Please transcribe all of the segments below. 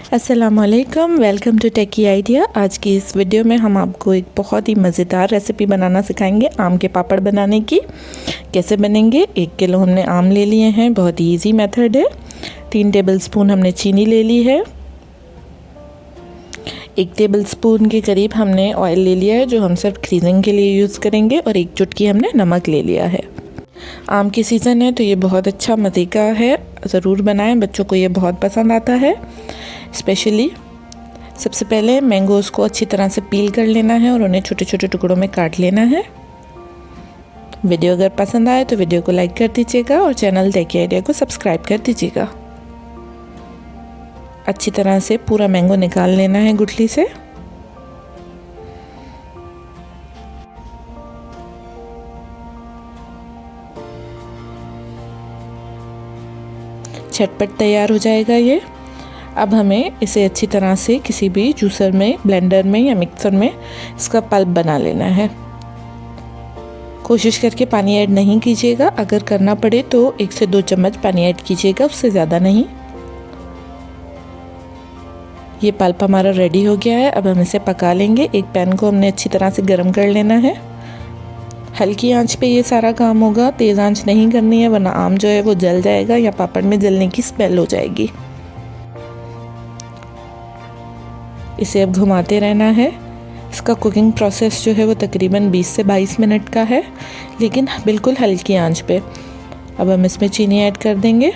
अस्सलामुअलैकुम, welcome to techy idea. आज की इस वीडियो में हम आपको एक बहुत ही मज़ेदार रेसिपी बनाना सिखाएंगे। आम के पापड़ बनाने की कैसे बनेंगे। 1 किलो हमने आम ले लिए हैं, बहुत ही इजी मेथड है। 3 टेबलस्पून हमने चीनी ले ली है। 1 टेबलस्पून के करीब हमने ऑयल ले लिया है जो हम सिर्फ ग्रीजिंग के लिए यूज़ करेंगे, और 1 चुटकी हमने नमक ले लिया है। आम की सीज़न है तो ये बहुत अच्छा मज़े का है, ज़रूर बनाएं, बच्चों को ये बहुत पसंद आता है स्पेशली। सबसे पहले मैंगोज़ को अच्छी तरह से पील कर लेना है और उन्हें छोटे छोटे टुकड़ों में काट लेना है। वीडियो अगर पसंद आए तो वीडियो को लाइक कर दीजिएगा और चैनल टेकी आइडिया को सब्सक्राइब कर दीजिएगा। अच्छी तरह से पूरा मैंगो निकाल लेना है गुठली से। झटपट तैयार हो जाएगा ये। अब हमें इसे अच्छी तरह से किसी भी जूसर में, ब्लेंडर में या मिक्सर में इसका पल्प बना लेना है। कोशिश करके पानी ऐड नहीं कीजिएगा, अगर करना पड़े तो 1 से 2 चम्मच पानी ऐड कीजिएगा, उससे ज़्यादा नहीं। ये पल्प हमारा रेडी हो गया है। अब हम इसे पका लेंगे। एक पैन को हमने अच्छी तरह से गर्म कर लेना है। हल्की आंच पे ये सारा काम होगा, तेज़ आंच नहीं करनी है, वरना आम जो है वो जल जाएगा या पापड़ में जलने की स्मेल हो जाएगी। इसे अब घुमाते रहना है। इसका कुकिंग प्रोसेस जो है वो तकरीबन 20 से 22 मिनट का है, लेकिन बिल्कुल हल्की आंच पे। अब हम इसमें चीनी ऐड कर देंगे।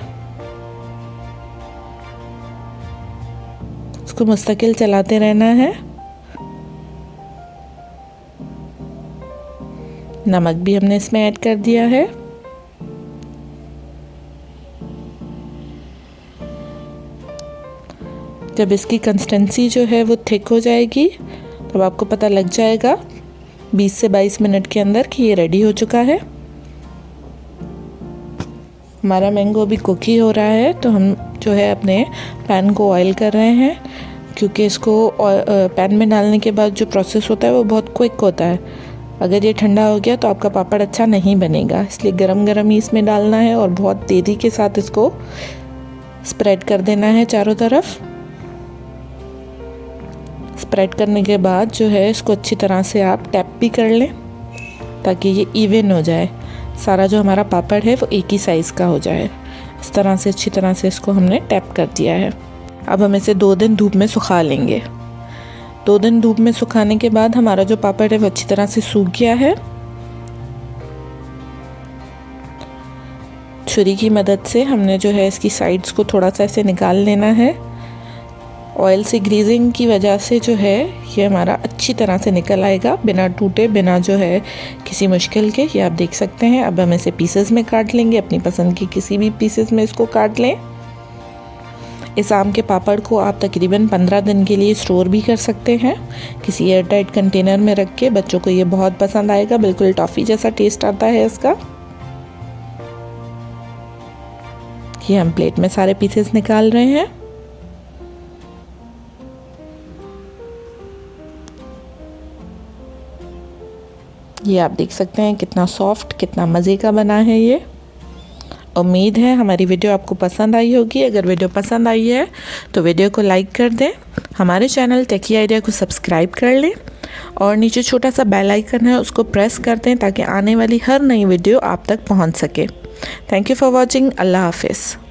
इसको मुस्तकिल चलाते रहना है। नमक भी हमने इसमें ऐड कर दिया है। जब इसकी कंसिस्टेंसी जो है वो थिक हो जाएगी तब आपको पता लग जाएगा 20 से 22 मिनट के अंदर कि ये रेडी हो चुका है। हमारा मैंगो अभी कुक ही हो रहा है, तो हम जो है अपने पैन को ऑयल कर रहे हैं, क्योंकि इसको पैन में डालने के बाद जो प्रोसेस होता है वो बहुत क्विक होता है। अगर ये ठंडा हो गया तो आपका पापड़ अच्छा नहीं बनेगा, इसलिए गरम गरम ही इसमें डालना है और बहुत तेज़ी के साथ इसको स्प्रेड कर देना है चारों तरफ। स्प्रेड करने के बाद जो है इसको अच्छी तरह से आप टैप भी कर लें ताकि ये इवन हो जाए। सारा जो हमारा पापड़ है वो एक ही साइज़ का हो जाए। इस तरह से अच्छी तरह से इसको हमने टैप कर दिया है। अब हम इसे 2 दिन धूप में सुखा लेंगे। 2 दिन धूप में सुखाने के बाद हमारा जो पापड़ है वो अच्छी तरह से सूख गया है। छुरी की मदद से हमने जो है इसकी साइड्स को थोड़ा सा ऐसे निकाल लेना है। ऑयल से ग्रीजिंग की वजह से जो है ये हमारा अच्छी तरह से निकल आएगा, बिना टूटे, बिना जो है किसी मुश्किल के। ये आप देख सकते हैं। अब हम इसे पीसेस में काट लेंगे। अपनी पसंद की किसी भी पीसेस में इसको काट लें। इस आम के पापड़ को आप तकरीबन 15 दिन के लिए स्टोर भी कर सकते हैं किसी एयरटाइट कंटेनर में रख के। बच्चों को ये बहुत पसंद आएगा, बिल्कुल टॉफ़ी जैसा टेस्ट आता है इसका। ये हम प्लेट में सारे पीसेस निकाल रहे हैं। ये आप देख सकते हैं कितना सॉफ्ट, कितना मज़े का बना है ये। उम्मीद है हमारी वीडियो आपको पसंद आई होगी। अगर वीडियो पसंद आई है तो वीडियो को लाइक कर दें, हमारे चैनल टेकी आइडिया को सब्सक्राइब कर लें और नीचे छोटा सा बेल आइकन है उसको प्रेस कर दें ताकि आने वाली हर नई वीडियो आप तक पहुंच सके। Thank you for watching. अल्लाह हाफिज़।